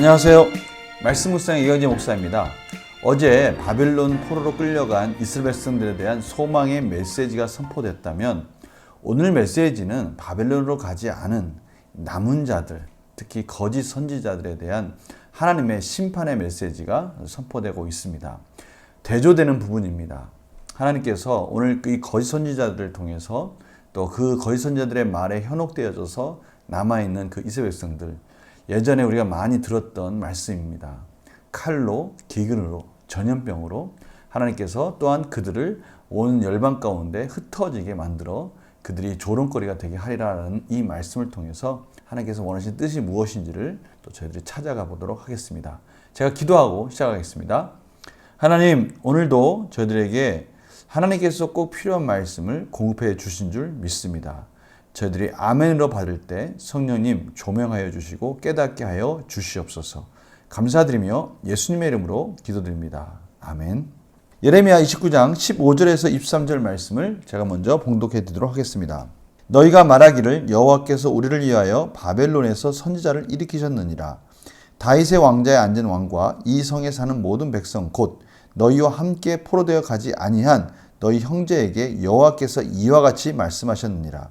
안녕하세요. 말씀 묵상의 이현지 목사입니다. 어제 바벨론 포로로 끌려간 이스라엘 백성들에 대한 소망의 메시지가 선포됐다면 오늘 메시지는 바벨론으로 가지 않은 남은 자들, 특히 거짓 선지자들에 대한 하나님의 심판의 메시지가 선포되고 있습니다. 대조되는 부분입니다. 하나님께서 오늘 이 거짓 선지자들을 통해서 또 그 거짓 선지자들의 말에 현혹되어져서 남아있는 그 이스라엘 백성들, 예전에 우리가 많이 들었던 말씀입니다. 칼로, 기근으로, 전염병으로 하나님께서 또한 그들을 온 열방 가운데 흩어지게 만들어 그들이 조롱거리가 되게 하리라는 이 말씀을 통해서 하나님께서 원하시는 뜻이 무엇인지를 또 저희들이 찾아가 보도록 하겠습니다. 제가 기도하고 시작하겠습니다. 하나님, 오늘도 저희들에게 하나님께서 꼭 필요한 말씀을 공급해 주신 줄 믿습니다. 저희들이 아멘으로 받을 때 성령님 조명하여 주시고 깨닫게 하여 주시옵소서. 감사드리며 예수님의 이름으로 기도드립니다. 아멘. 예레미야 29장 15절에서 23절 말씀을 제가 먼저 봉독해 드리도록 하겠습니다. 너희가 말하기를 여호와께서 우리를 위하여 바벨론에서 선지자를 일으키셨느니라. 다윗의 왕자에 앉은 왕과 이 성에 사는 모든 백성 곧 너희와 함께 포로되어 가지 아니한 너희 형제에게 여호와께서 이와 같이 말씀하셨느니라.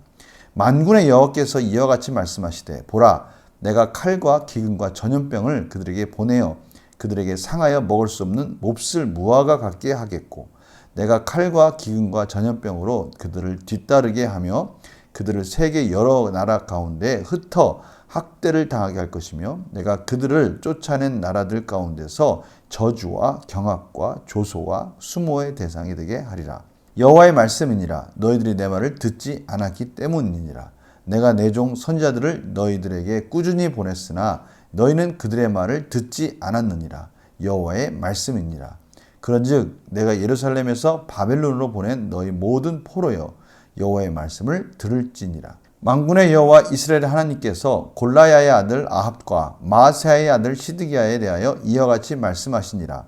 만군의 여호와께서 이와 같이 말씀하시되 보라, 내가 칼과 기근과 전염병을 그들에게 보내어 그들에게 상하여 먹을 수 없는 몹쓸 무화과 같게 하겠고, 내가 칼과 기근과 전염병으로 그들을 뒤따르게 하며 그들을 세계 여러 나라 가운데 흩어 학대를 당하게 할 것이며, 내가 그들을 쫓아낸 나라들 가운데서 저주와 경악과 조소와 수모의 대상이 되게 하리라. 여호와의 말씀이니라. 너희들이 내 말을 듣지 않았기 때문이니라. 내가 내 종 선지자들을 너희들에게 꾸준히 보냈으나 너희는 그들의 말을 듣지 않았느니라. 여호와의 말씀이니라. 그런즉 내가 예루살렘에서 바벨론으로 보낸 너희 모든 포로여 여호와의 말씀을 들을지니라. 만군의 여호와 이스라엘 하나님께서 골라야의 아들 아합과 마아세야의 아들 시드기야에 대하여 이와 같이 말씀하시니라.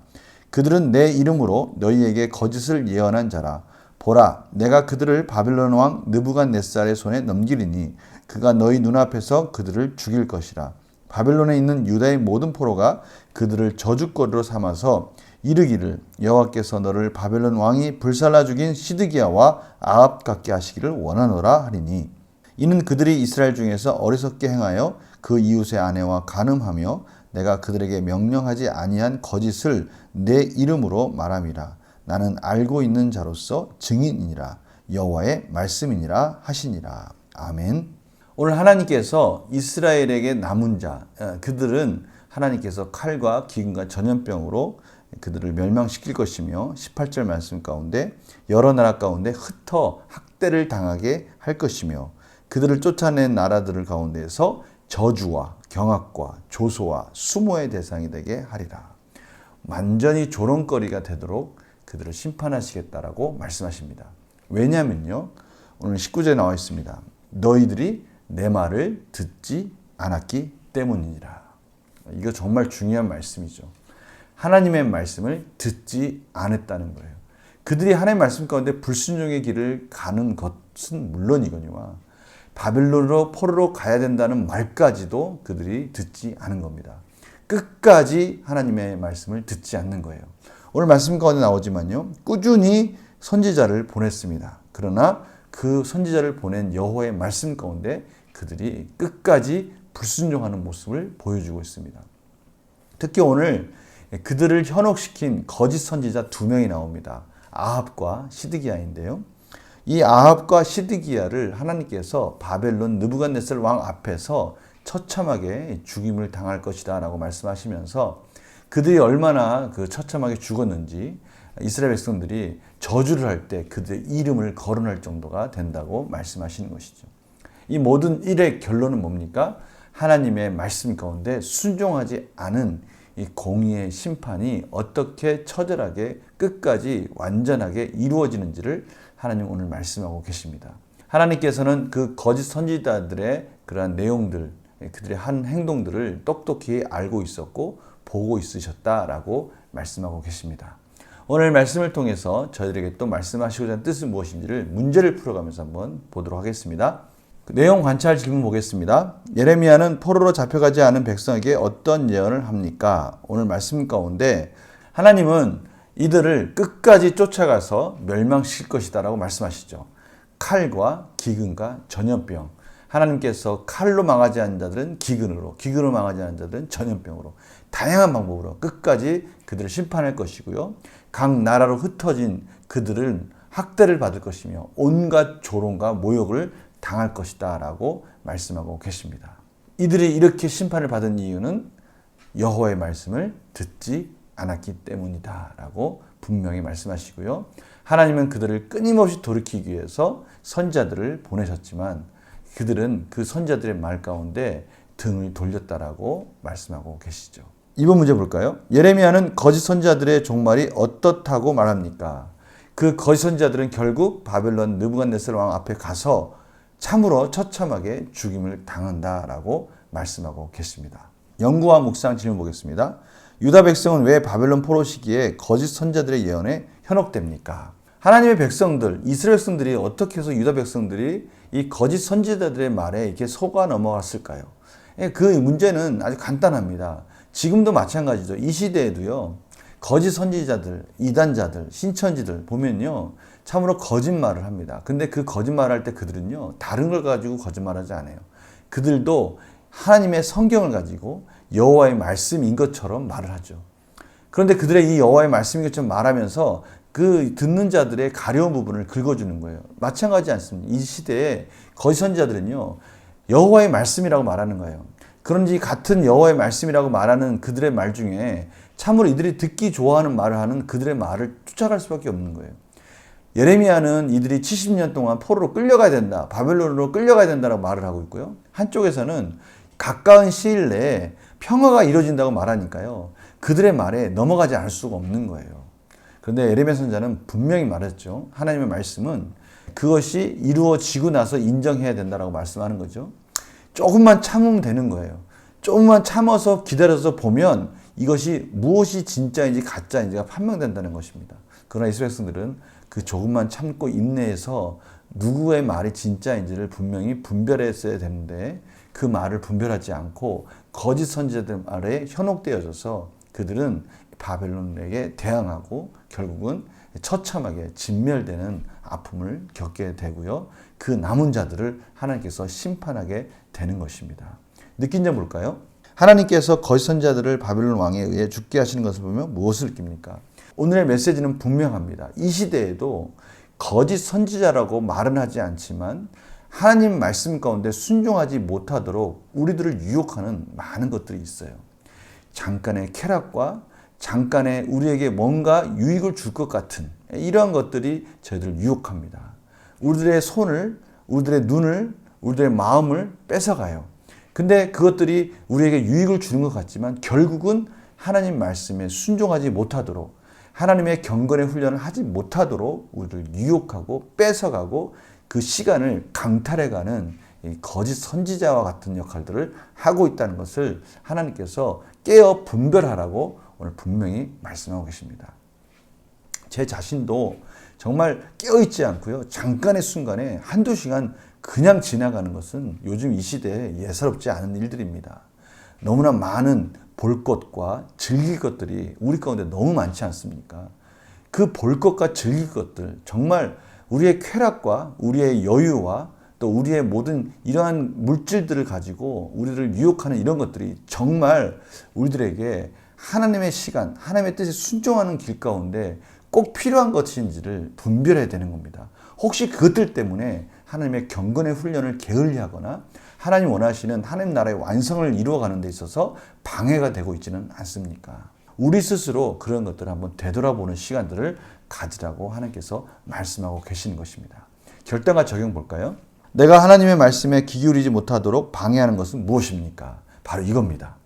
그들은 내 이름으로 너희에게 거짓을 예언한 자라. 보라, 내가 그들을 바벨론 왕 느부갓네살의 손에 넘기리니 그가 너희 눈앞에서 그들을 죽일 것이라. 바벨론에 있는 유다의 모든 포로가 그들을 저주거리로 삼아서 이르기를 여호와께서 너를 바벨론 왕이 불살라 죽인 시드기야와 아합 같게 하시기를 원하노라 하리니, 이는 그들이 이스라엘 중에서 어리석게 행하여 그 이웃의 아내와 간음하며 내가 그들에게 명령하지 아니한 거짓을 내 이름으로 말함이라. 나는 알고 있는 자로서 증인이니라. 여호와의 말씀이니라 하시니라. 아멘. 오늘 하나님께서 이스라엘에게 남은 자, 그들은 하나님께서 칼과 기근과 전염병으로 그들을 멸망시킬 것이며 18절 말씀 가운데 여러 나라 가운데 흩어 학대를 당하게 할 것이며 그들을 쫓아낸 나라들 가운데서 저주와 경악과 조소와 수모의 대상이 되게 하리라. 완전히 조롱거리가 되도록 그들을 심판하시겠다라고 말씀하십니다. 왜냐하면요, 오늘 19절에 나와 있습니다. 너희들이 내 말을 듣지 않았기 때문이니라. 이거 정말 중요한 말씀이죠. 하나님의 말씀을 듣지 않았다는 거예요. 그들이 하나님의 말씀 가운데 불순종의 길을 가는 것은 물론이거니와 바벨론으로 포로로 가야 된다는 말까지도 그들이 듣지 않은 겁니다. 끝까지 하나님의 말씀을 듣지 않는 거예요. 오늘 말씀 가운데 나오지만요, 꾸준히 선지자를 보냈습니다. 그러나 그 선지자를 보낸 여호와의 말씀 가운데 그들이 끝까지 불순종하는 모습을 보여주고 있습니다. 특히 오늘 그들을 현혹시킨 거짓 선지자 2명이 나옵니다. 아합과 시드기야인데요. 이 아합과 시드기야를 하나님께서 바벨론 느부갓네살 왕 앞에서 처참하게 죽임을 당할 것이다 라고 말씀하시면서 그들이 얼마나 그 처참하게 죽었는지 이스라엘 백성들이 저주를 할 때 그들의 이름을 거론할 정도가 된다고 말씀하시는 것이죠. 이 모든 일의 결론은 뭡니까? 하나님의 말씀 가운데 순종하지 않은 이 공의의 심판이 어떻게 처절하게 끝까지 완전하게 이루어지는지를 하나님 오늘 말씀하고 계십니다. 하나님께서는 그 거짓 선지자들의 그러한 내용들, 그들의 한 행동들을 똑똑히 알고 있었고 보고 있으셨다라고 말씀하고 계십니다. 오늘 말씀을 통해서 저희들에게 또 말씀하시고자 하는 뜻은 무엇인지를 문제를 풀어가면서 한번 보도록 하겠습니다. 내용 관찰 질문 보겠습니다. 예레미야는 포로로 잡혀가지 않은 백성에게 어떤 예언을 합니까? 오늘 말씀 가운데 하나님은 이들을 끝까지 쫓아가서 멸망시킬 것이다 라고 말씀하시죠. 칼과 기근과 전염병. 하나님께서 칼로 망하지 않은 자들은 기근으로, 기근으로 망하지 않은 자들은 전염병으로 다양한 방법으로 끝까지 그들을 심판할 것이고요. 각 나라로 흩어진 그들은 학대를 받을 것이며 온갖 조롱과 모욕을 당할 것이다 라고 말씀하고 계십니다. 이들이 이렇게 심판을 받은 이유는 여호와의 말씀을 듣지 않았기 때문이다 라고 분명히 말씀하시고요. 하나님은 그들을 끊임없이 돌이키기 위해서 선자들을 보내셨지만 그들은 그 선자들의 말 가운데 등을 돌렸다라고 말씀하고 계시죠. 이번 문제 볼까요? 예레미야는 거짓 선자들의 종말이 어떻다고 말합니까? 그 거짓 선자들은 결국 바벨론 느부갓네살 왕 앞에 가서 참으로 처참하게 죽임을 당한다라고 말씀하고 계십니다. 연구와 묵상 질문 보겠습니다. 유다 백성은 왜 바벨론 포로 시기에 거짓 선자들의 예언에 현혹됩니까? 하나님의 백성들, 이스라엘 백성들이 어떻게 해서 유다 백성들이 이 거짓 선지자들의 말에 이렇게 속아 넘어갔을까요? 그 문제는 아주 간단합니다. 지금도 마찬가지죠. 이 시대에도요. 거짓 선지자들, 이단자들, 신천지들 보면요. 참으로 거짓말을 합니다. 근데 그 거짓말을 할 때 그들은요. 다른 걸 가지고 거짓말하지 않아요. 그들도 하나님의 성경을 가지고 여호와의 말씀인 것처럼 말을 하죠. 그런데 그들의 이 여호와의 말씀인 것처럼 말하면서 그 듣는 자들의 가려운 부분을 긁어주는 거예요. 마찬가지 않습니다. 이 시대에 거짓 선지자들은요. 여호와의 말씀이라고 말하는 거예요. 그런지 같은 여호와의 말씀이라고 말하는 그들의 말 중에 참으로 이들이 듣기 좋아하는 말을 하는 그들의 말을 쫓아갈 수밖에 없는 거예요. 예레미야는 이들이 70년 동안 포로로 끌려가야 된다. 바벨론으로 끌려가야 된다라고 말을 하고 있고요. 한쪽에서는 가까운 시일 내에 평화가 이루어진다고 말하니까요. 그들의 말에 넘어가지 않을 수가 없는 거예요. 그런데 예레미야 선지자는 분명히 말했죠. 하나님의 말씀은 그것이 이루어지고 나서 인정해야 된다라고 말씀하는 거죠. 조금만 참으면 되는 거예요. 조금만 참아서 기다려서 보면 이것이 무엇이 진짜인지 가짜인지가 판명된다는 것입니다. 그러나 이스라엘 백성들은 그 조금만 참고 인내해서 누구의 말이 진짜인지를 분명히 분별했어야 되는데 그 말을 분별하지 않고 거짓 선지자들 말에 현혹되어져서 그들은 바벨론에게 대항하고 결국은 처참하게 진멸되는 아픔을 겪게 되고요. 그 남은 자들을 하나님께서 심판하게 되는 것입니다. 느낀 점 볼까요? 하나님께서 거짓 선지자들을 바벨론 왕에 의해 죽게 하시는 것을 보면 무엇을 느낍니까? 오늘의 메시지는 분명합니다. 이 시대에도 거짓 선지자라고 말은 하지 않지만 하나님 말씀 가운데 순종하지 못하도록 우리들을 유혹하는 많은 것들이 있어요. 잠깐의 쾌락과 잠깐의 우리에게 뭔가 유익을 줄 것 같은 이러한 것들이 저희들을 유혹합니다. 우리들의 손을, 우리들의 눈을, 우리들의 마음을 뺏어가요. 근데 그것들이 우리에게 유익을 주는 것 같지만 결국은 하나님 말씀에 순종하지 못하도록 하나님의 경건의 훈련을 하지 못하도록 우리를 유혹하고 뺏어가고 그 시간을 강탈해가는 거짓 선지자와 같은 역할들을 하고 있다는 것을 하나님께서 깨어 분별하라고 오늘 분명히 말씀하고 계십니다. 제 자신도 정말 깨어있지 않고요. 잠깐의 순간에 한두 시간 그냥 지나가는 것은 요즘 이 시대에 예사롭지 않은 일들입니다. 너무나 많은 볼 것과 즐길 것들이 우리 가운데 너무 많지 않습니까? 그 볼 것과 즐길 것들, 정말 우리의 쾌락과 우리의 여유와 또 우리의 모든 이러한 물질들을 가지고 우리를 유혹하는 이런 것들이 정말 우리들에게 하나님의 시간, 하나님의 뜻에 순종하는 길 가운데 꼭 필요한 것인지를 분별해야 되는 겁니다. 혹시 그것들 때문에 하나님의 경건의 훈련을 게을리하거나 하나님 원하시는 하나님 나라의 완성을 이루어가는 데 있어서 방해가 되고 있지는 않습니까? 우리 스스로 그런 것들을 한번 되돌아보는 시간들을 가지라고 하나님께서 말씀하고 계시는 것입니다. 결단과 적용 볼까요? 내가 하나님의 말씀에 귀 기울이지 못하도록 방해하는 것은 무엇입니까? 바로 이겁니다.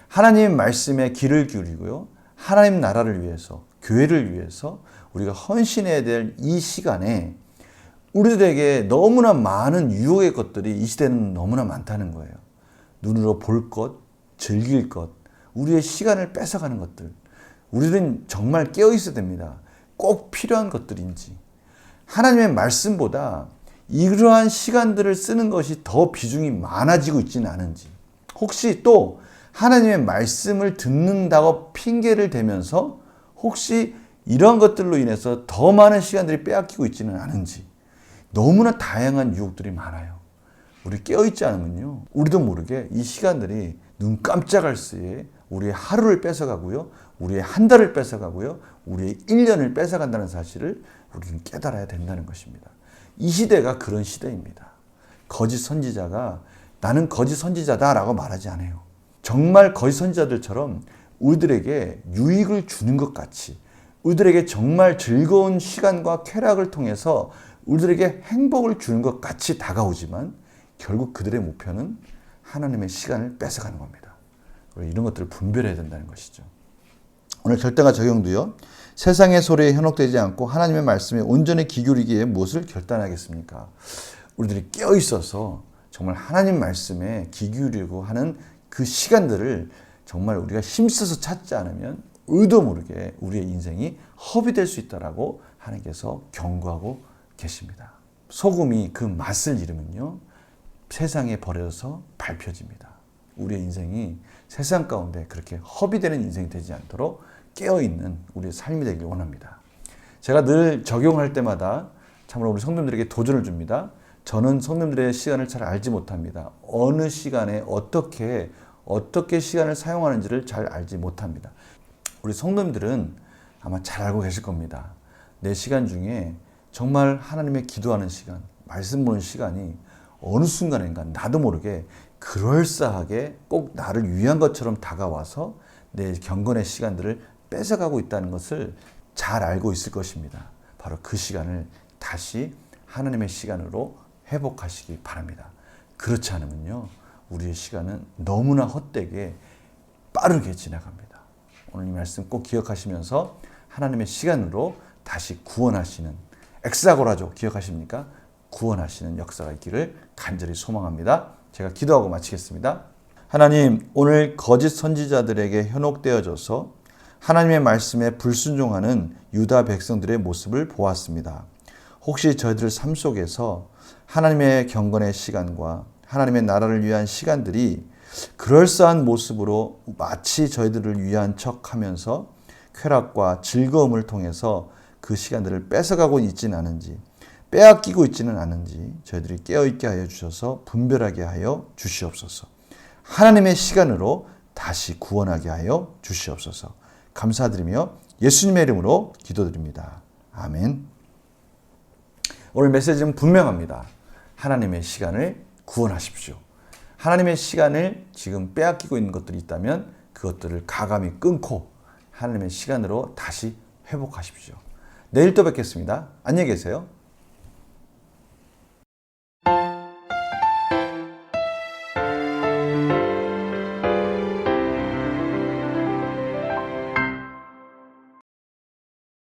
하나님의 말씀에 귀를 기울이고요. 하나님 나라를 위해서, 교회를 위해서 우리가 헌신해야 될 이 시간에 우리들에게 너무나 많은 유혹의 것들이 이 시대는 너무나 많다는 거예요. 눈으로 볼 것, 즐길 것, 우리의 시간을 뺏어가는 것들. 우리는 정말 깨어 있어야 됩니다. 꼭 필요한 것들인지. 하나님의 말씀보다 이러한 시간들을 쓰는 것이 더 비중이 많아지고 있지는 않은지, 혹시 또 하나님의 말씀을 듣는다고 핑계를 대면서 혹시 이런 것들로 인해서 더 많은 시간들이 빼앗기고 있지는 않은지, 너무나 다양한 유혹들이 많아요. 우리 깨어있지 않으면요, 우리도 모르게 이 시간들이 눈 깜짝할 새에 우리의 하루를 뺏어가고요, 우리의 한 달을 뺏어가고요, 우리의 1년을 뺏어간다는 사실을 우리는 깨달아야 된다는 것입니다. 이 시대가 그런 시대입니다. 거짓 선지자가 나는 거짓 선지자다라고 말하지 않아요. 정말 거짓 선지자들처럼 우리들에게 유익을 주는 것 같이, 우리들에게 정말 즐거운 시간과 쾌락을 통해서 우리들에게 행복을 주는 것 같이 다가오지만 결국 그들의 목표는 하나님의 시간을 뺏어가는 겁니다. 이런 것들을 분별해야 된다는 것이죠. 오늘 결단과 적용도요. 세상의 소리에 현혹되지 않고 하나님의 말씀에 온전히 귀 기울이기에 무엇을 결단하겠습니까? 우리들이 깨어 있어서 정말 하나님 말씀에 귀 기울이고 하는 그 시간들을 정말 우리가 힘써서 찾지 않으면 의도 모르게 우리의 인생이 허비될 수 있다라고 하나님께서 경고하고 계십니다. 소금이 그 맛을 잃으면요, 세상에 버려져서 밟혀집니다. 우리의 인생이 세상 가운데 그렇게 허비되는 인생이 되지 않도록 깨어있는 우리의 삶이 되길 원합니다. 제가 늘 적용할 때마다 참으로 우리 성도님들에게 도전을 줍니다. 저는 성도님들의 시간을 잘 알지 못합니다. 어느 시간에 어떻게 시간을 사용하는지를 잘 알지 못합니다. 우리 성도님들은 아마 잘 알고 계실 겁니다. 내 시간 중에 정말 하나님의 기도하는 시간, 말씀 보는 시간이 어느 순간인가 나도 모르게 그럴싸하게 꼭 나를 위한 것처럼 다가와서 내 경건의 시간들을 뺏어가고 있다는 것을 잘 알고 있을 것입니다. 바로 그 시간을 다시 하나님의 시간으로 회복하시기 바랍니다. 그렇지 않으면요, 우리의 시간은 너무나 헛되게 빠르게 지나갑니다. 오늘 이 말씀 꼭 기억하시면서 하나님의 시간으로 다시 구원하시는, 엑사고라죠, 기억하십니까? 구원하시는 역사가 있기를 간절히 소망합니다. 제가 기도하고 마치겠습니다. 하나님, 오늘 거짓 선지자들에게 현혹되어져서 하나님의 말씀에 불순종하는 유다 백성들의 모습을 보았습니다. 혹시 저희들 삶 속에서 하나님의 경건의 시간과 하나님의 나라를 위한 시간들이 그럴싸한 모습으로 마치 저희들을 위한 척하면서 쾌락과 즐거움을 통해서 그 시간들을 뺏어가고 있지는 않은지, 빼앗기고 있지는 않은지 저희들이 깨어있게 하여 주셔서 분별하게 하여 주시옵소서. 하나님의 시간으로 다시 구원하게 하여 주시옵소서. 감사드리며 예수님의 이름으로 기도드립니다. 아멘. 오늘 메시지는 분명합니다. 하나님의 시간을 구원하십시오. 하나님의 시간을 지금 빼앗기고 있는 것들이 있다면 그것들을 가감히 끊고 하나님의 시간으로 다시 회복하십시오. 내일 또 뵙겠습니다. 안녕히 계세요.